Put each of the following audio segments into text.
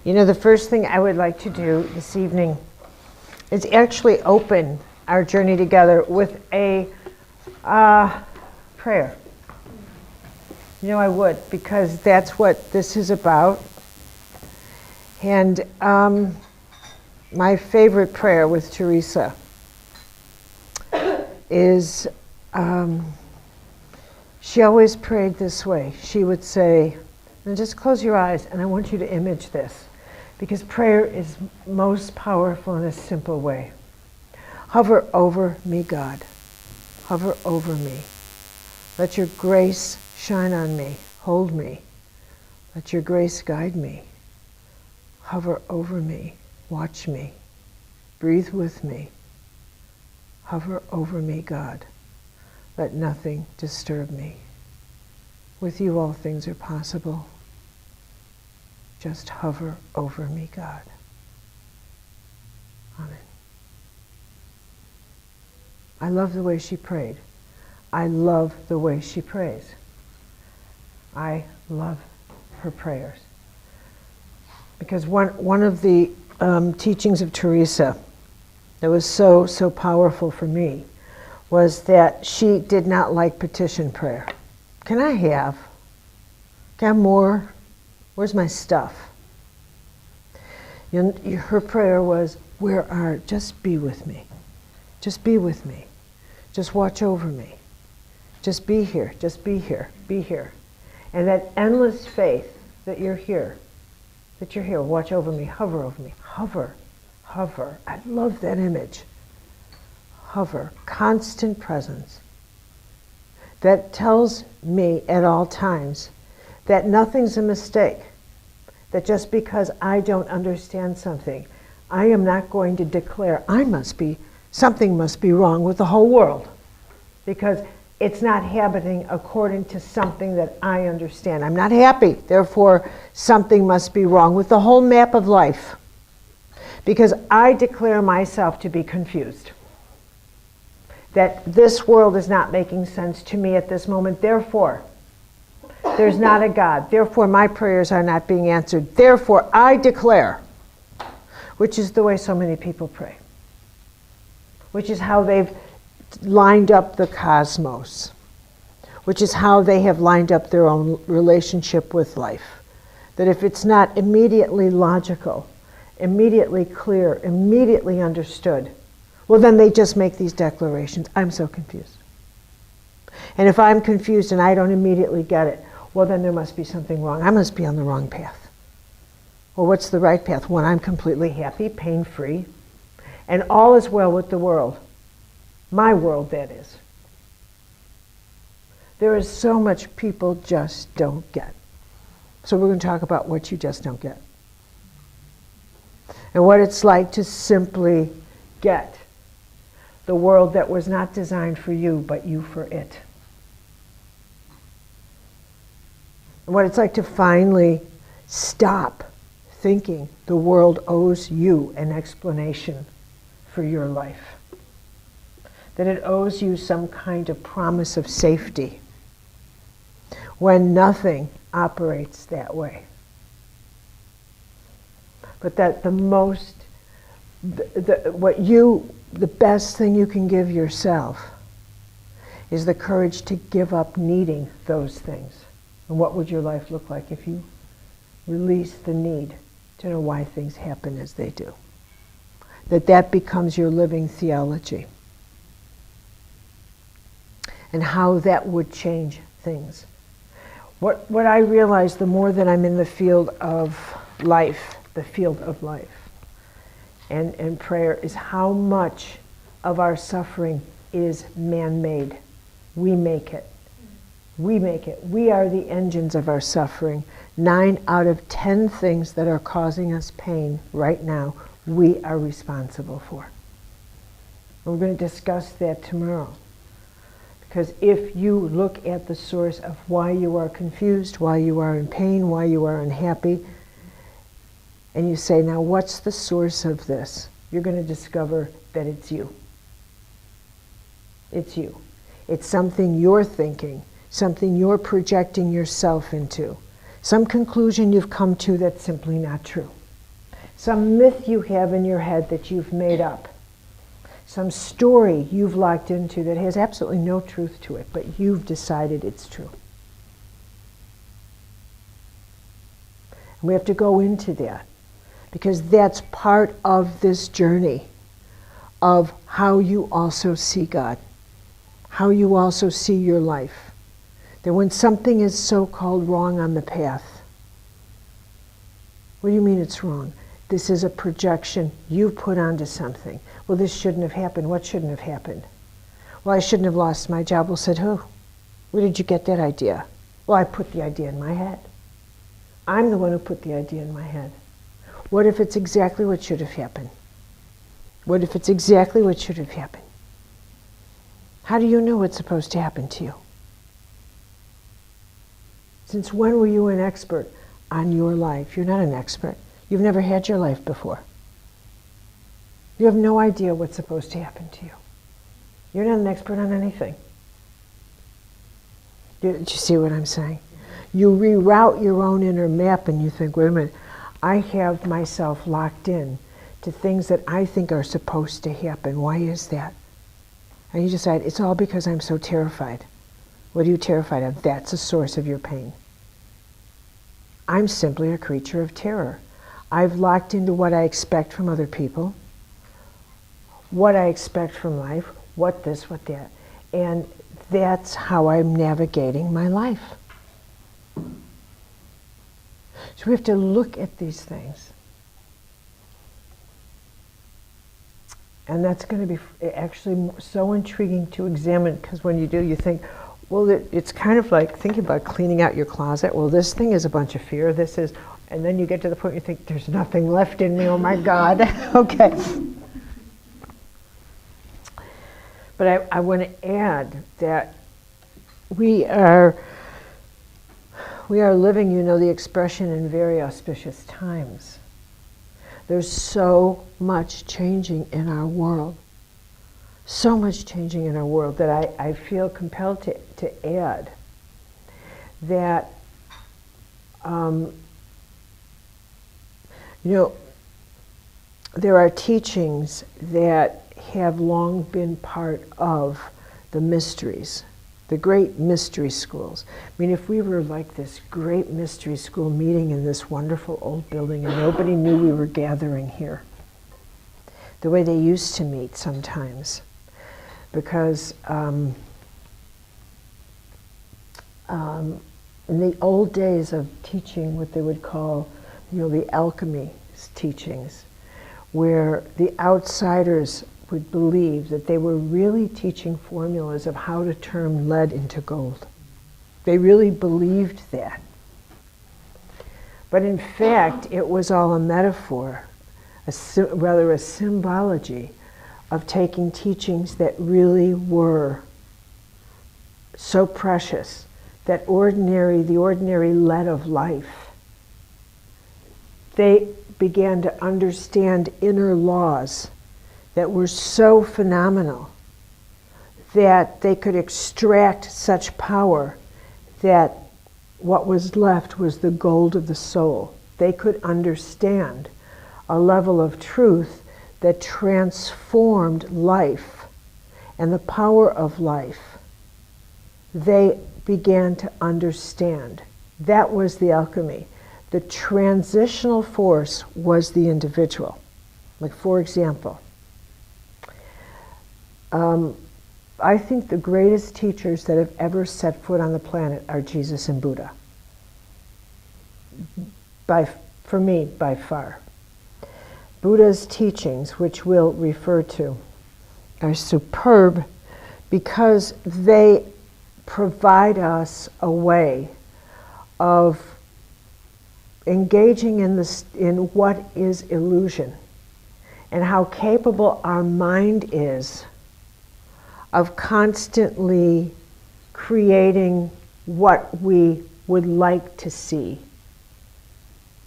You know, the first thing I would like to do this evening is actually open our journey together with a prayer. You know, I would, because that's what this is about. And my favorite prayer with Teresa is, she always prayed this way. She would say, and just close your eyes, and I want you to image this, because prayer is most powerful in a simple way. Hover over me, God. Hover over me. Let your grace shine on me. Hold me. Let your grace guide me. Hover over me. Watch me. Breathe with me. Hover over me, God. Let nothing disturb me. With you all things are possible. Just hover over me, God. Amen. I love the way she prayed. I love the way she prays. I love her prayers. Because one of the teachings of Teresa that was so powerful for me was that she did not like petition prayer. Can I have more? Where's my stuff? Her prayer was, just be with me. Just be with me. Just watch over me. Just be here. Just be here. Be here. And that endless faith that you're here. That you're here. Watch over me. Hover over me. Hover. Hover. I love that image. Hover. Constant presence. That tells me at all times that nothing's a mistake. That just because I don't understand something, I am not going to declare something must be wrong with the whole world, because it's not happening according to something that I understand. I'm not happy, therefore something must be wrong with the whole map of life, because I declare myself to be confused. That this world is not making sense to me at this moment, therefore there's not a God. Therefore, my prayers are not being answered. Therefore, I declare, which is the way so many people pray, which is how they've lined up the cosmos, which is how they have lined up their own relationship with life. That if it's not immediately logical, immediately clear, immediately understood, well, then they just make these declarations. I'm so confused. And if I'm confused and I don't immediately get it, well, then there must be something wrong. I must be on the wrong path. Well, what's the right path? When I'm completely happy, pain-free, and all is well with the world. My world, that is. There is so much people just don't get. So we're going to talk about what you just don't get. And what it's like to simply get the world that was not designed for you, but you for it. And what it's like to finally stop thinking the world owes you an explanation for your life. That it owes you some kind of promise of safety, when nothing operates that way. But that the best thing you can give yourself is the courage to give up needing those things. And what would your life look like if you release the need to know why things happen as they do? That becomes your living theology. And how that would change things. What I realize the more that I'm in the field of life, and prayer, is how much of our suffering is man-made. We make it. We make it. We are the engines of our suffering. 9 out of 10 things that are causing us pain right now, we are responsible for. And we're going to discuss that tomorrow. Because if you look at the source of why you are confused, why you are in pain, why you are unhappy, and you say, now what's the source of this? You're going to discover that it's you. It's you. It's something you're thinking, something you're projecting yourself into, some conclusion you've come to that's simply not true. some myth you have in your head that you've made up, some story you've locked into that has absolutely no truth to it, but you've decided it's true. And we have to go into that, because that's part of this journey of how you also see God, how you also see your life. That when something is so-called wrong on the path, what do you mean it's wrong? This is a projection you put onto something. Well, this shouldn't have happened. What shouldn't have happened? Well, I shouldn't have lost my job. Well, said who? Where did you get that idea? Well, I put the idea in my head. I'm the one who put the idea in my head. What if it's exactly what should have happened? What if it's exactly what should have happened? How do you know what's supposed to happen to you? Since when were you an expert on your life? You're not an expert. You've never had your life before. You have no idea what's supposed to happen to you. You're not an expert on anything. Do you see what I'm saying? You reroute your own inner map and you think, wait a minute, I have myself locked in to things that I think are supposed to happen. Why is that? And you decide, it's all because I'm so terrified. What are you terrified of? That's a source of your pain. I'm simply a creature of terror. I've locked into what I expect from other people, what I expect from life, what this, what that. And that's how I'm navigating my life. So we have to look at these things. And that's going to be actually so intriguing to examine, because when you do, you think, well, it's kind of like thinking about cleaning out your closet. Well, this thing is a bunch of fear. This is, and then you get to the point you think, there's nothing left in me. Oh my God. Okay. But I want to add that we are living, you know, the expression in very auspicious times. There's so much changing in our world. So much changing in our world that I feel compelled to add that, you know, there are teachings that have long been part of the mysteries, the great mystery schools. I mean, if we were like this great mystery school meeting in this wonderful old building and nobody knew we were gathering here, the way they used to meet sometimes, because in the old days of teaching what they would call, you know, the alchemy teachings, where the outsiders would believe that they were really teaching formulas of how to turn lead into gold. They really believed that. But in fact, it was all a metaphor, rather a symbology of taking teachings that really were so precious, that the ordinary lead of life, they began to understand inner laws that were so phenomenal that they could extract such power that what was left was the gold of the soul. They could understand a level of truth that transformed life and the power of life. They began to understand. That was the alchemy. The transitional force was the individual. Like, for example, I think the greatest teachers that have ever set foot on the planet are Jesus and Buddha. For me, by far. Buddha's teachings, which we'll refer to, are superb because they provide us a way of engaging in what is illusion and how capable our mind is of constantly creating what we would like to see.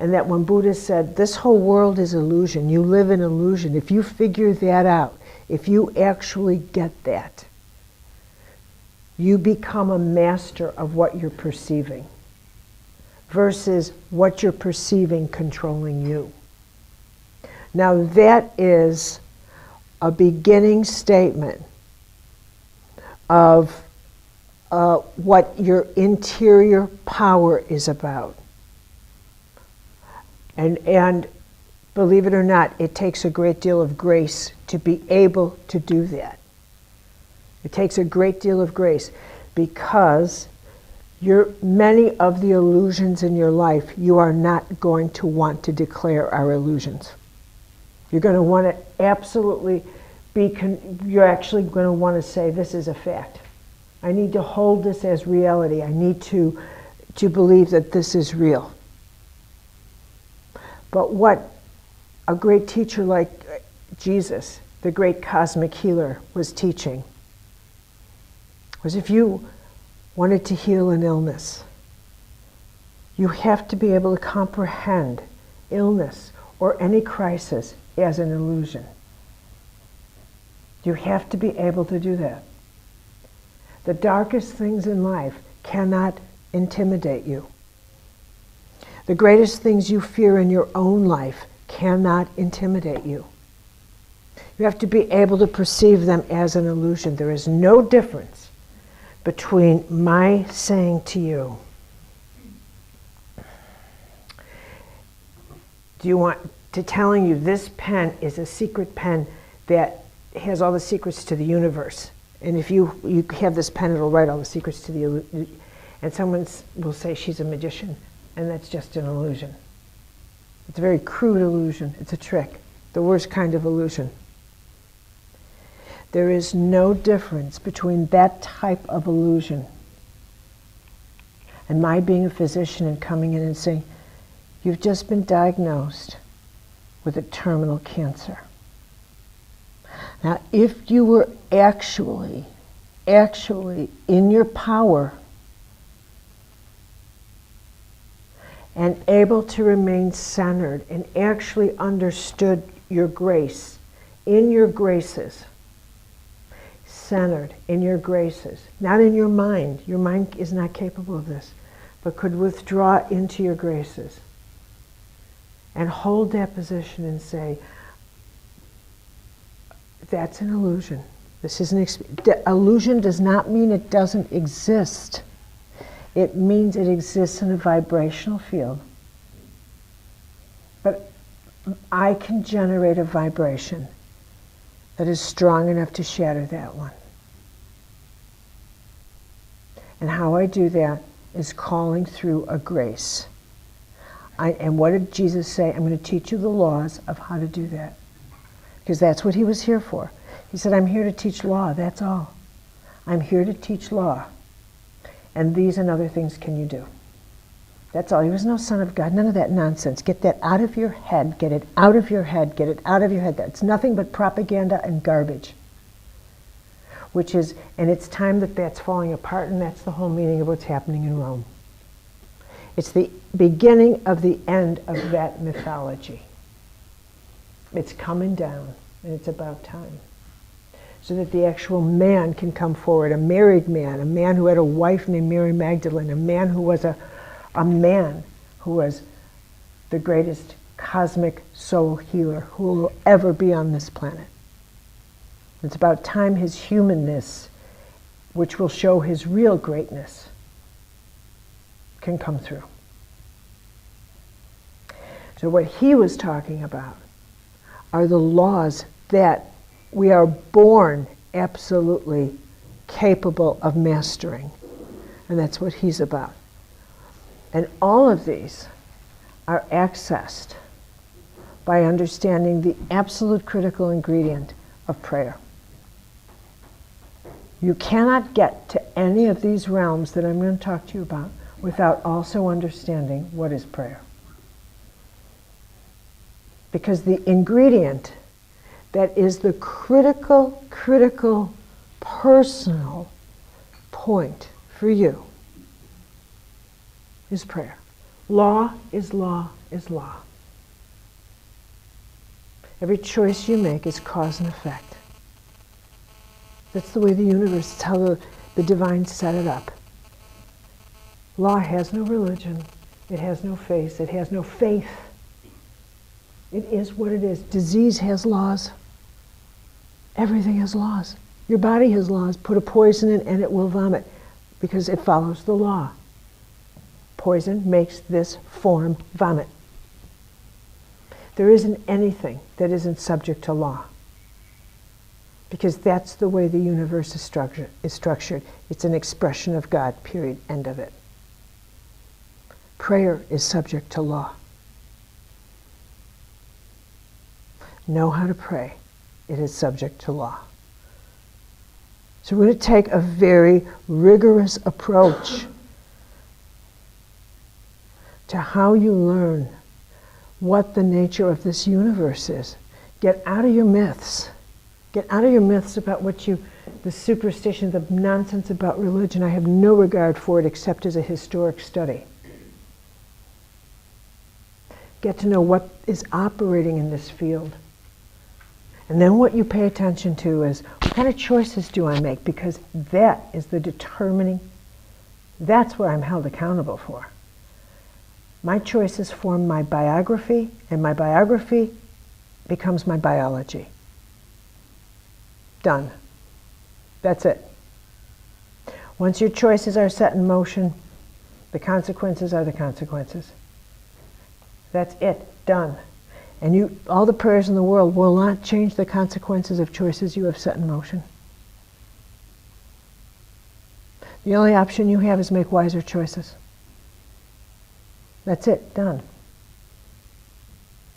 And that when Buddha said, this whole world is illusion, you live in illusion, if you figure that out, if you actually get that, you become a master of what you're perceiving versus what you're perceiving controlling you. Now that is a beginning statement of what your interior power is about. And believe it or not, it takes a great deal of grace to be able to do that. It takes a great deal of grace because many of the illusions in your life, you are not going to want to declare are illusions. You're going to want to absolutely you're actually going to want to say, this is a fact. I need to hold this as reality. I need to believe that this is real. But what a great teacher like Jesus, the great cosmic healer, was teaching was if you wanted to heal an illness, you have to be able to comprehend illness or any crisis as an illusion. You have to be able to do that. The darkest things in life cannot intimidate you. The greatest things you fear in your own life cannot intimidate you. You have to be able to perceive them as an illusion. There is no difference between my saying to you, do you want to telling you this pen is a secret pen that has all the secrets to the universe. And if you have this pen, it'll write all the secrets to the, and someone will say she's a magician, and that's just an illusion. It's a very crude illusion. It's a trick, the worst kind of illusion. There is no difference between that type of illusion and my being a physician and coming in and saying, you've just been diagnosed with a terminal cancer. Now, if you were actually in your power and able to remain centered and actually understood your grace, in your graces, centered in your graces, not in your mind. Your mind is not capable of this, but could withdraw into your graces and hold that position and say, that's an illusion. This is the illusion does not mean it doesn't exist. It means it exists in a vibrational field. But I can generate a vibration that is strong enough to shatter that one. And how I do that is calling through a grace. And what did Jesus say? I'm going to teach you the laws of how to do that. Because that's what he was here for. He said, I'm here to teach law, that's all. I'm here to teach law. And these and other things can you do. That's all. He was no son of God, none of that nonsense. Get that out of your head, get it out of your head, get it out of your head. That's nothing but propaganda and garbage. Which is, and it's time that that's falling apart, and that's the whole meaning of what's happening in Rome. It's the beginning of the end of that mythology. It's coming down, and it's about time. So that the actual man can come forward, a married man, a man who had a wife named Mary Magdalene, a man who was the greatest cosmic soul healer who will ever be on this planet. It's about time his humanness, which will show his real greatness, can come through. So what he was talking about are the laws that we are born absolutely capable of mastering. And that's what he's about. And all of these are accessed by understanding the absolute critical ingredient of prayer. You cannot get to any of these realms that I'm going to talk to you about without also understanding what is prayer. Because the ingredient that is the critical, personal point for you is prayer. Law is law is law. Every choice you make is cause and effect. That's the way the universe, it's how the divine set it up. Law has no religion, it has no faith, it has no faith. It is what it is. Disease has laws. Everything has laws. Your body has laws. Put a poison in and it will vomit because it follows the law. Poison makes this form vomit. There isn't anything that isn't subject to law because that's the way the universe is structured. It's an expression of God, period, end of it. Prayer is subject to law. Know how to pray. It is subject to law. So we're going to take a very rigorous approach to how you learn what the nature of this universe is. Get out of your myths. Get out of your myths about the superstition, the nonsense about religion. I have no regard for it except as a historic study. Get to know what is operating in this field. And then what you pay attention to is, what kind of choices do I make? Because that is the determining, that's what I'm held accountable for. My choices form my biography, and my biography becomes my biology. Done. That's it. Once your choices are set in motion, the consequences are the consequences. That's it. Done. And all the prayers in the world will not change the consequences of choices you have set in motion. The only option you have is make wiser choices. That's it. Done.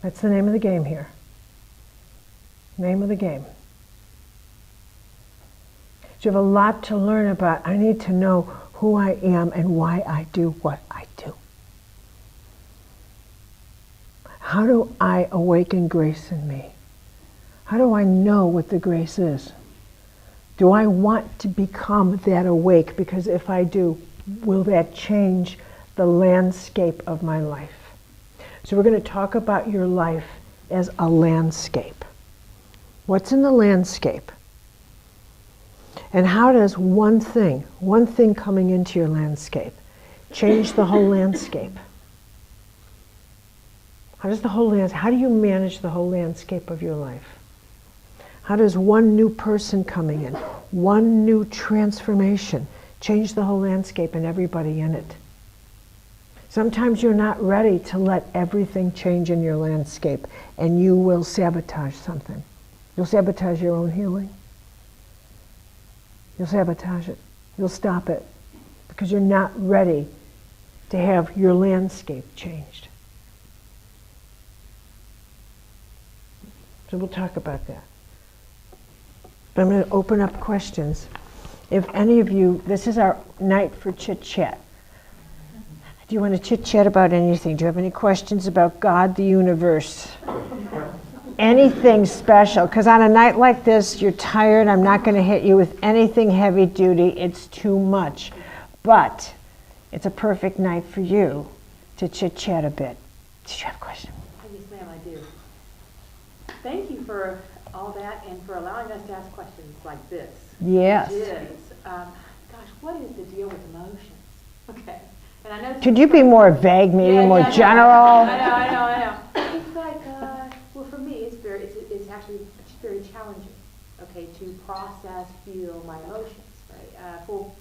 That's the name of the game here. Name of the game. You have a lot to learn about. I need to know who I am and why I do what I do. How do I awaken grace in me? How do I know what the grace is? Do I want to become that awake? Because if I do, will that change the landscape of my life? So we're going to talk about your life as a landscape. What's in the landscape? And how does one thing coming into your landscape, change the whole landscape? How do you manage the whole landscape of your life? How does one new person coming in, one new transformation, change the whole landscape and everybody in it? Sometimes you're not ready to let everything change in your landscape, and you will sabotage something. You'll sabotage your own healing. You'll sabotage it. You'll stop it because you're not ready to have your landscape changed. So we'll talk about that. But I'm going to open up questions. If any of you, this is our night for chit-chat. Do you want to chit-chat about anything? Do you have any questions about God, the universe? Anything special? Because on a night like this, you're tired. I'm not going to hit you with anything heavy duty. It's too much. But it's a perfect night for you to chit-chat a bit. Did you have a question? Yes, ma'am, I do. Thank you for all that and for allowing us to ask questions like this. Yes. Gosh, what is the deal with emotions? Okay. And I know. Could you be more vague, maybe more general? I know. It's like, well, for me, it's very challenging. Okay, to process, feel my emotions. Right. For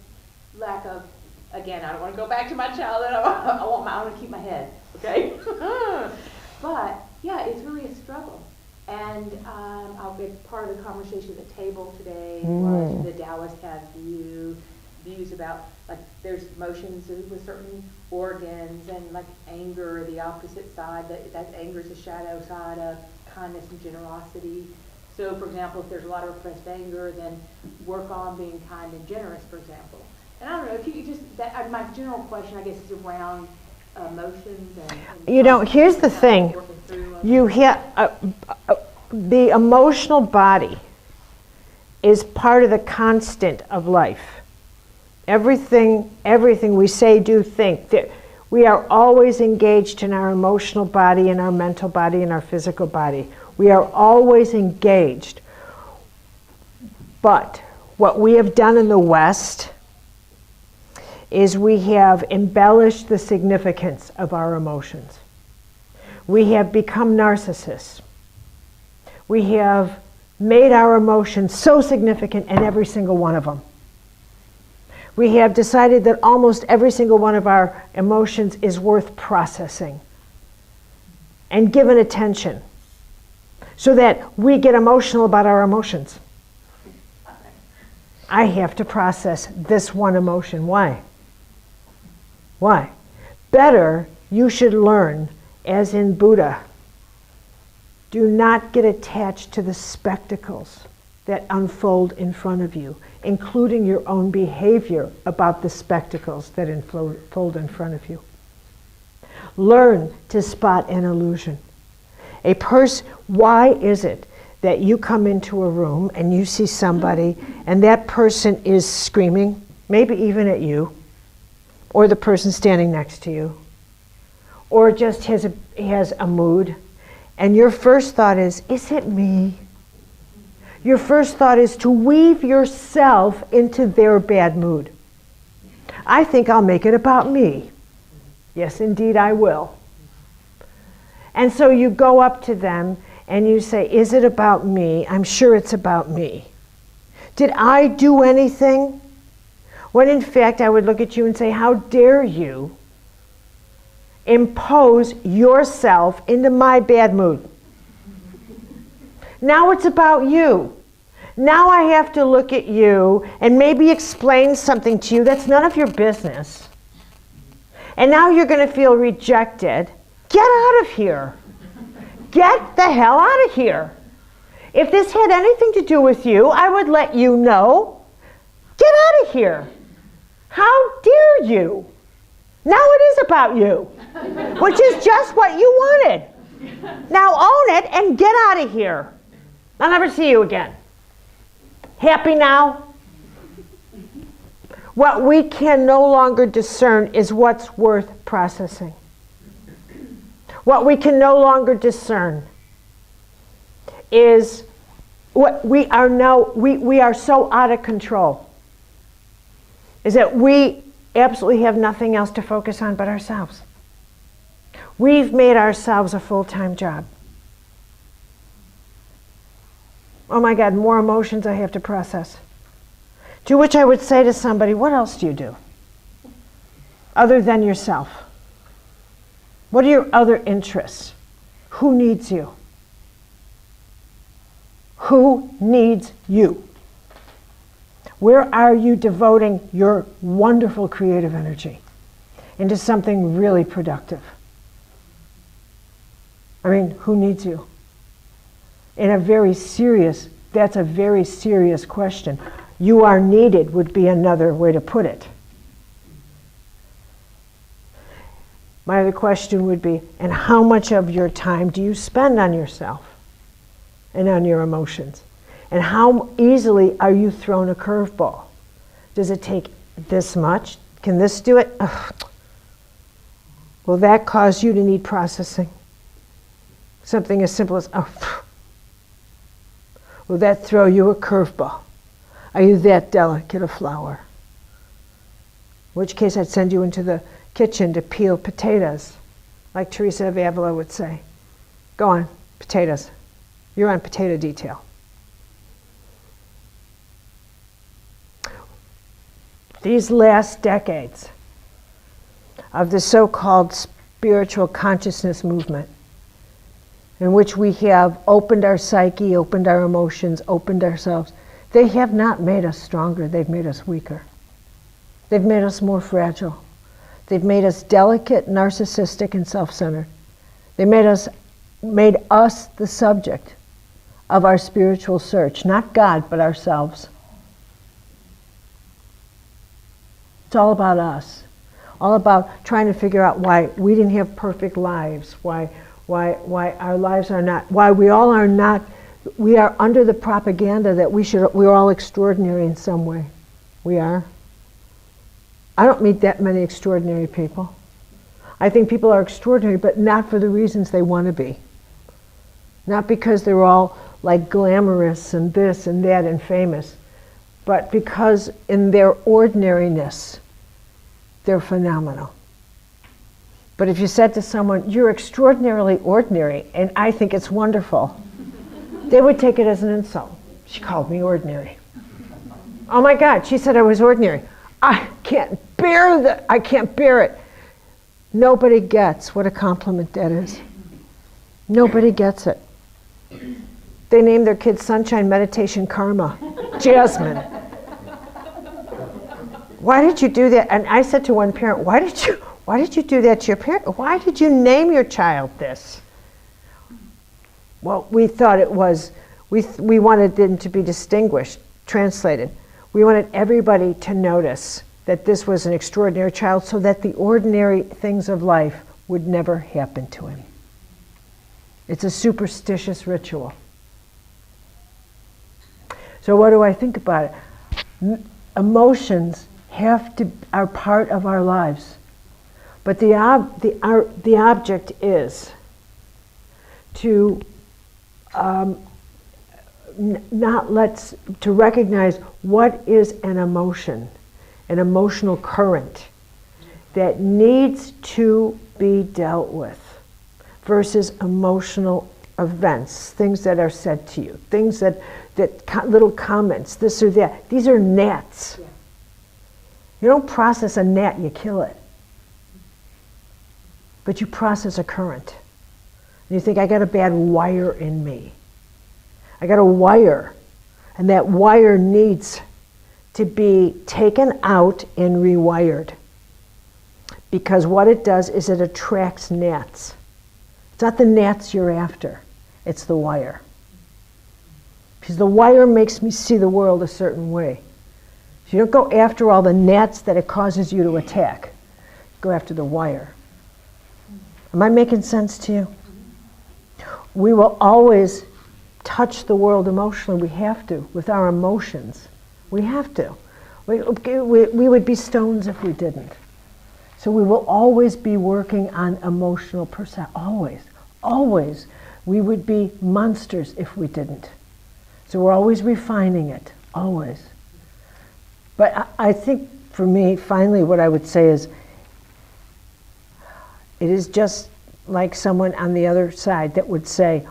lack of, again, I don't want to go back to my childhood. I want to keep my head. Okay. But yeah, it's really a struggle. And part of the conversation at the table today was the Taoist has views about, like, there's emotions with certain organs, and like anger, the opposite side, that anger is a shadow side of kindness and generosity. So, for example, if there's a lot of repressed anger, then work on being kind and generous, for example. And I don't know, if you could just, my general question, I guess, is around emotions and here's the thing. You hear the emotional body is part of the constant of life. Everything we say, do, think, we are always engaged in our emotional body, in our mental body, in our physical body. We are always engaged. But what we have done in the West is we have embellished the significance of our emotions. we have become narcissists. We have made our emotions so significant in every single one of them. We have decided that almost every single one of our emotions is worth processing and given attention so that we get emotional about our emotions. I have to process this one emotion. Why? Why? Better, you should learn, as in Buddha, do not get attached to the spectacles that unfold in front of you, including your own behavior about the spectacles that unfold in front of you. Learn to spot an illusion. Why is it that you come into a room and you see somebody and that person is screaming, maybe even at you, or the person standing next to you, or just has a mood, and your first thought is it me? Your first thought is to weave yourself into their bad mood. I think I'll make it about me. Yes, indeed I will. And so you go up to them and you say, is it about me? I'm sure it's about me. Did I do anything? When in fact I would look at you and say, how dare you impose yourself into my bad mood? Now it's about you. Now I have to look at you and maybe explain something to you that's none of your business. And now you're going to feel rejected. Get out of here. Get the hell out of here. If this had anything to do with you, I would let you know. Get out of here. How dare you? Now it is about you, which is just what you wanted. Now own it and get out of here. I'll never see you again. Happy now? What we can no longer discern is what's worth processing. What we can no longer discern is what we are now, we are so out of control, is that we absolutely have nothing else to focus on but ourselves. We've made ourselves a full-time job. Oh my God, more emotions I have to process. To which I would say to somebody, what else do you do other than yourself? What are your other interests? Who needs you? Who needs you? Where are you devoting your wonderful creative energy into something really productive? I mean, who needs you? That's a very serious question. You are needed would be another way to put it. My other question would be, and how much of your time do you spend on yourself and on your emotions? And how easily are you thrown a curveball? Does it take this much? Can this do it? Ugh. Will that cause you to need processing? Something as simple as, will that throw you a curveball? Are you that delicate a flower? In which case I'd send you into the kitchen to peel potatoes, like Teresa of Avila would say. Go on, potatoes. You're on potato detail. These last decades of the so-called spiritual consciousness movement, in which we have opened our psyche, opened our emotions, opened ourselves, they have not made us stronger, they've made us weaker. They've made us more fragile. They've made us delicate, narcissistic, and self-centered. They made us the subject of our spiritual search, not God, but ourselves. It's all about us. All about trying to figure out why we didn't have perfect lives, why our lives are not, why we all are not, we are under the propaganda that we're all extraordinary in some way. We are. I don't meet that many extraordinary people. I think people are extraordinary, but not for the reasons they want to be. Not because they're all like glamorous and this and that and famous, but because in their ordinariness, they're phenomenal. But if you said to someone, you're extraordinarily ordinary, and I think it's wonderful, they would take it as an insult. She called me ordinary. Oh my God, she said I was ordinary. I can't bear it. Nobody gets what a compliment that is. Nobody gets it. They named their kids Sunshine, Meditation, Karma. Jasmine. Why did you do that? And I said to one parent, why did you do that to your parent? Why did you name your child this? Well, we thought it was, we wanted them to be distinguished, translated. We wanted everybody to notice that this was an extraordinary child so that the ordinary things of life would never happen to him. It's a superstitious ritual. So what do I think about it? Emotions are part of our lives. But the object is to to recognize what is an emotion, an emotional current that needs to be dealt with versus emotional events, things that are said to you, things that little comments, this or that. These are gnats. Yeah. You don't process a gnat, you kill it. But you process a current. And you think, I got a bad wire in me. I got a wire, and that wire needs to be taken out and rewired. Because what it does is it attracts gnats. It's not the gnats you're after, it's the wire. Because the wire makes me see the world a certain way. So you don't go after all the gnats that it causes you to attack. Go after the wire. Am I making sense to you? We will always touch the world emotionally. We have to, with our emotions. We have to. We would be stones if we didn't. So we will always be working on emotional always, always. We would be monsters if we didn't. So we're always refining it, always. But I think for me, finally, what I would say is, it is just like someone on the other side that would say,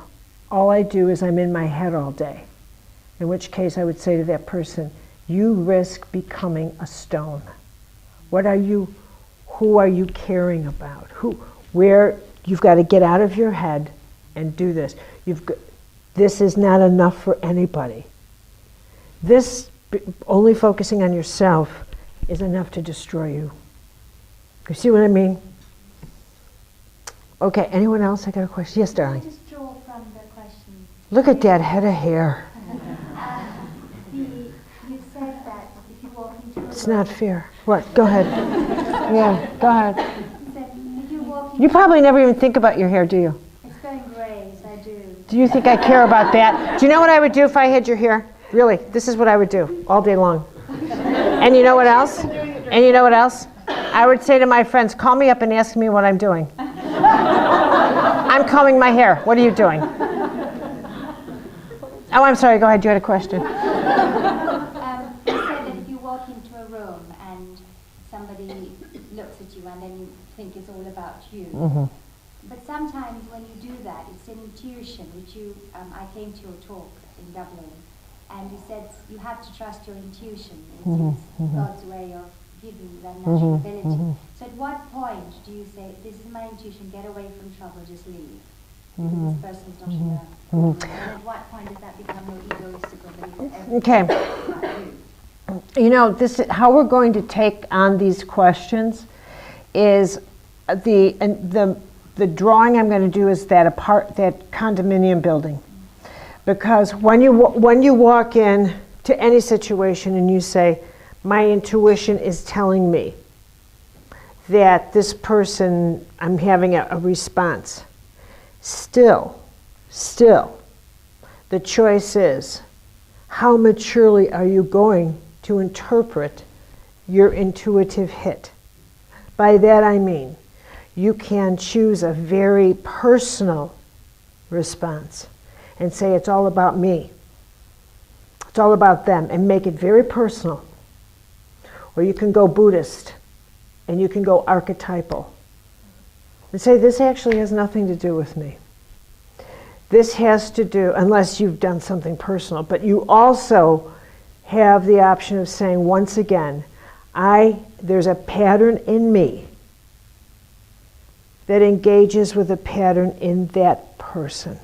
all I do is I'm in my head all day. In which case I would say to that person, you risk becoming a stone. Who are you caring about? Where you've got to get out of your head and do this. This is not enough for anybody. This, only focusing on yourself, is enough to destroy you. You see what I mean? Okay, anyone else? I got a question. Yes, darling. Can I just draw from the question? Look at that head of hair. You said that if you walk into a It's not fair. What? Go ahead. Yeah, go ahead. You said if you walk You probably never even think about your hair, do you? It's going grey, so I do. Do you think I care about that? Do you know what I would do if I had your hair? Really, this is what I would do all day long. And you know what else? I would say to my friends, call me up and ask me what I'm doing. I'm combing my hair. What are you doing? Oh, I'm sorry. Go ahead. You had a question. You said that if you walk into a room and somebody looks at you and then you think it's all about you. Mm-hmm. But sometimes when you do that, it's an intuition, which I came to your talk in Dublin, and you said you have to trust your intuition. It's God's way of giving you that natural ability. So at what point do you say, this is my intuition, get away from trouble, just leave? Because this person's not enough. And at what point does that become your egoistical belief? Okay. You know, this is how we're going to take on these questions is the drawing I'm going to do is that condominium building. Because when you walk in to any situation and you say, my intuition is telling me that this person, I'm having a response. Still, the choice is, how maturely are you going to interpret your intuitive hit? By that I mean, you can choose a very personal response and say it's all about me. It's all about them, and make it very personal. Or you can go Buddhist, and you can go archetypal. and say, this actually has nothing to do with me. This has to do, unless you've done something personal, but you also have the option of saying, once again, there's a pattern in me that engages with a pattern in that person.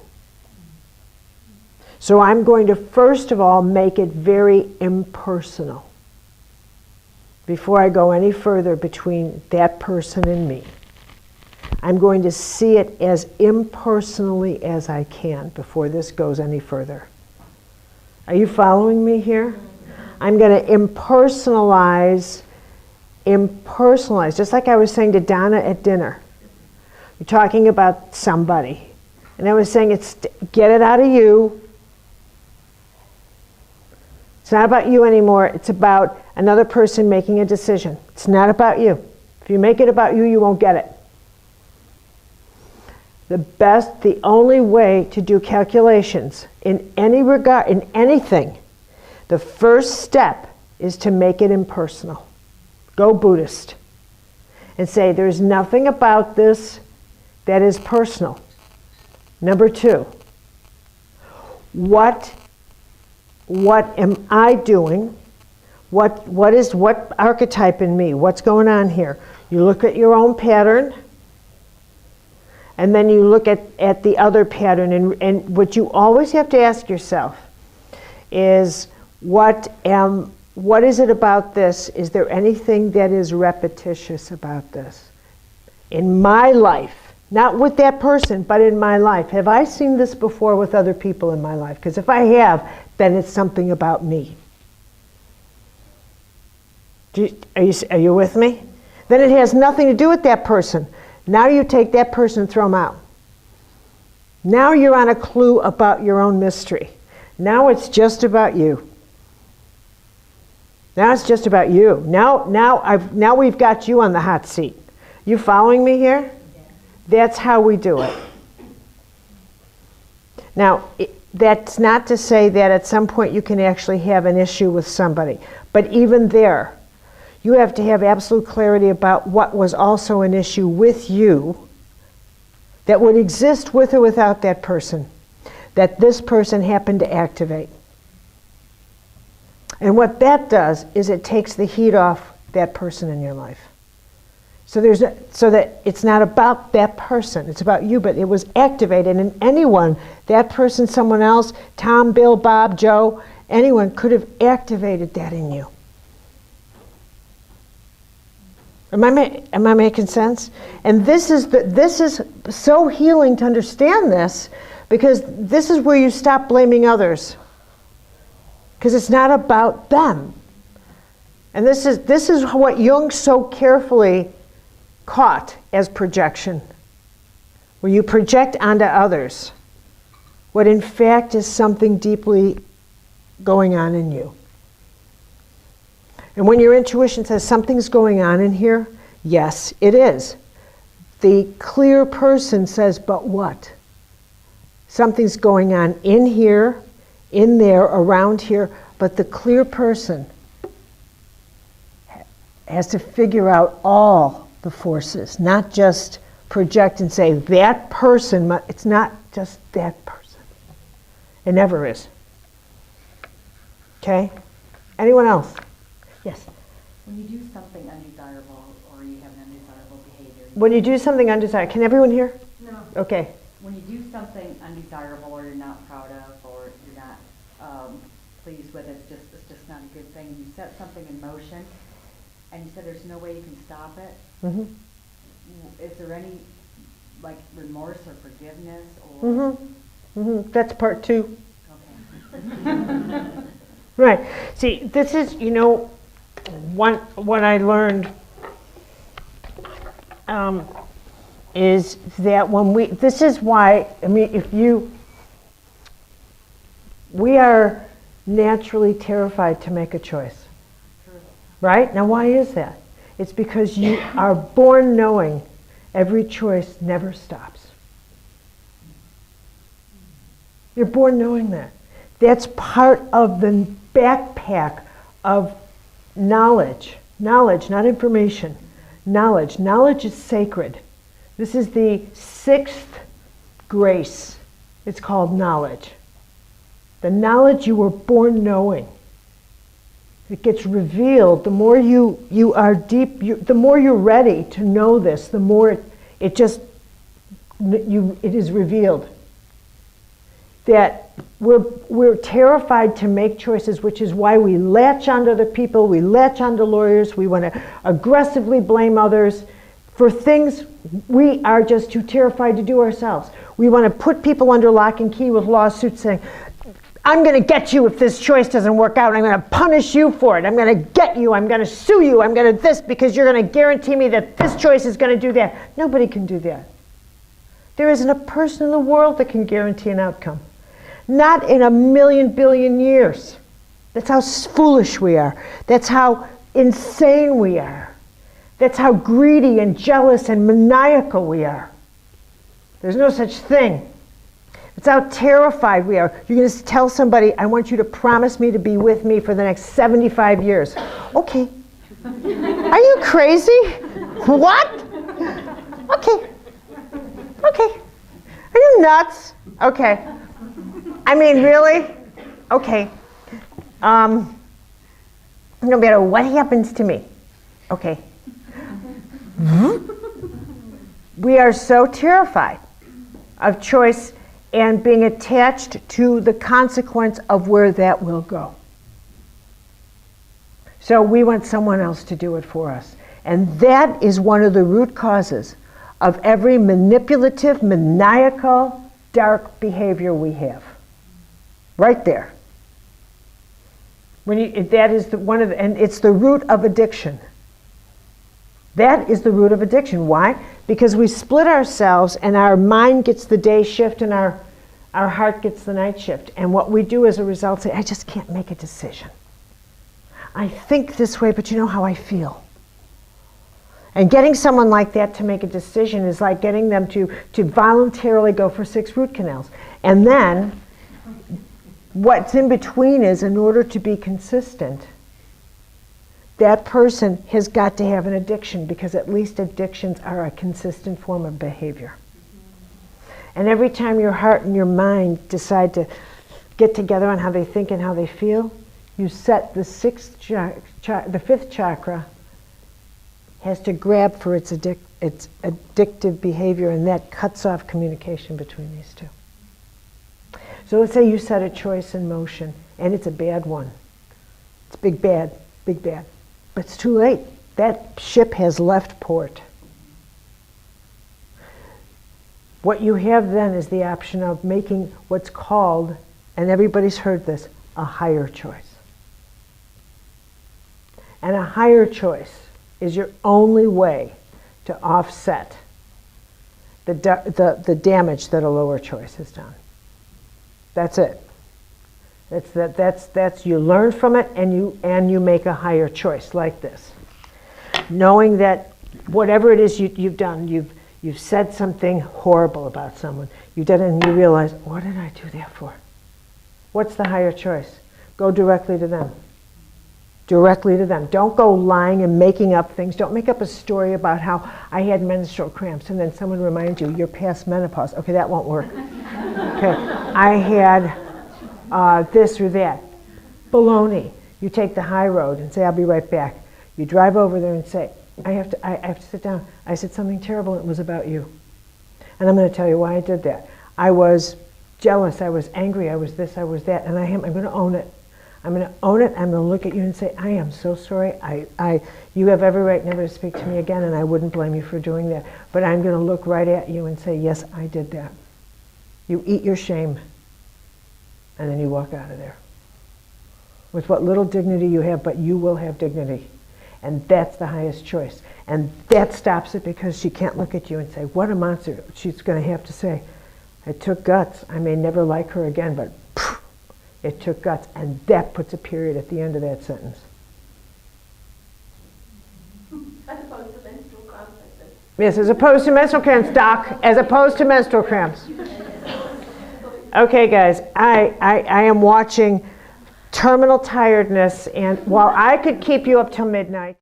So I'm going to first of all make it very impersonal before I go any further between that person and me. I'm going to see it as impersonally as I can before this goes any further. Are you following me here? I'm going to impersonalize, just like I was saying to Donna at dinner. You're talking about somebody. And I was saying, get it out of you. It's not about you anymore. It's about another person making a decision. It's not about you. If you make it about you, you won't get it. The only way to do calculations in any regard, in anything, the first step is to make it impersonal. Go Buddhist. And say, there's nothing about this that is personal. Number 2, what am I doing? What archetype in me? What's going on here? You look at your own pattern, and then you look at the other pattern, and what you always have to ask yourself is, what is it about this? Is there anything that is repetitious about this? In my life, not with that person, but in my life. Have I seen this before with other people in my life? Because if I have, then it's something about me. Are you with me? Then it has nothing to do with that person. Now you take that person and throw them out. Now you're on a clue about your own mystery. Now it's just about you. Now it's just about you. Now we've got you on the hot seat. You following me here? That's how we do it. Now, that's not to say that at some point you can actually have an issue with somebody. But even there, you have to have absolute clarity about what was also an issue with you that would exist with or without that person, that this person happened to activate. And what that does is it takes the heat off that person in your life. So that it's not about that person, it's about you, but it was activated, and anyone, that person, someone else, Tom, Bill, Bob, Joe, anyone could have activated that in you. Am I making sense? And this is so healing to understand this, because this is where you stop blaming others. Because it's not about them. And this is what Jung so carefully caught as projection, where you project onto others what in fact is something deeply going on in you. And when your intuition says something's going on in here, yes, it is. The clear person says, but what? Something's going on in here, in there, around here, but the clear person has to figure out all the forces, not just project and say, that person, it's not just that person. It never is. Okay? Anyone else? Yes? When you do something undesirable, or you have an undesirable behavior. When you do something undesirable, can everyone hear? No. Okay. When you do something undesirable, or you're not proud of, or you're not pleased with, it's just not a good thing. You set something in motion, and you said there's no way you can stop it. Mm-hmm. Is there any remorse or forgiveness or? Mm-hmm. Mm-hmm. That's part 2. Okay. Right. See, this is, what I learned is that this is why, we are naturally terrified to make a choice. Right? Now, why is that? It's because you are born knowing every choice never stops. You're born knowing that. That's part of the backpack of knowledge. Knowledge, not information. Knowledge. Knowledge is sacred. This is the 6th grace. It's called knowledge. The knowledge you were born knowing. It gets revealed. The more you are deep, the more you're ready to know this, the more it is revealed. That we're terrified to make choices, which is why we latch onto the people, we latch onto lawyers, we want to aggressively blame others for things we are just too terrified to do ourselves. We want to put people under lock and key with lawsuits saying, I'm going to get you if this choice doesn't work out. I'm going to punish you for it. I'm going to get you. I'm going to sue you. I'm going to this because you're going to guarantee me that this choice is going to do that. Nobody can do that. There isn't a person in the world that can guarantee an outcome. Not in a million billion years. That's how foolish we are. That's how insane we are. That's how greedy and jealous and maniacal we are. There's no such thing. It's how terrified we are. You're going to tell somebody, I want you to promise me to be with me for the next 75 years. Okay. Are you crazy? What? Okay. Okay. Are you nuts? Okay. I mean, really? Okay. No matter what happens to me. Okay. We are so terrified of choice and being attached to the consequence of where that will go. So we want someone else to do it for us. And that is one of the root causes of every manipulative, maniacal, dark behavior we have. Right there. That is and it's the root of addiction. That is the root of addiction. Why? Because we split ourselves and our mind gets the day shift and our heart gets the night shift. And what we do as a result say, I just can't make a decision. I think this way, but you know how I feel. And getting someone like that to make a decision is like getting them to voluntarily go for 6 root canals. And then what's in between is, in order to be consistent, that person has got to have an addiction, because at least addictions are a consistent form of behavior. And every time your heart and your mind decide to get together on how they think and how they feel, you set the 5th chakra has to grab for its addictive behavior, and that cuts off communication between these two. So let's say you set a choice in motion, and it's a bad one. It's big bad, big bad. But it's too late. That ship has left port. What you have then is the option of making what's called, and everybody's heard this, a higher choice. And a higher choice is your only way to offset the damage that a lower choice has done. That's it. That's you learn from it, and you make a higher choice like this, knowing that whatever it is you've done, you've said something horrible about someone, you did it, and you realize, what did I do that for? What's the higher choice? Go directly to them. Directly to them. Don't go lying and making up things. Don't make up a story about how I had menstrual cramps and then someone reminds you you're past menopause. Okay, that won't work. Okay, I had this or that. Baloney. You take the high road and say, I'll be right back. You drive over there and say, I have to sit down. I said something terrible, and it was about you. And I'm going to tell you why I did that. I was jealous, I was angry, I was this, I was that, and I'm going to own it. I'm going to own it. I'm going to look at you and say, I am so sorry. You have every right never to speak to me again, and I wouldn't blame you for doing that. But I'm going to look right at you and say, yes, I did that. You eat your shame, and then you walk out of there with what little dignity you have, but you will have dignity. And that's the highest choice. And that stops it, because she can't look at you and say, what a monster. She's going to have to say, it took guts. I may never like her again, but it took guts. And that puts a period at the end of that sentence. As opposed to menstrual cramps. Yes, as opposed to menstrual cramps, Doc. As opposed to menstrual cramps. Okay, guys, I am watching Terminal Tiredness, and while I could keep you up till midnight,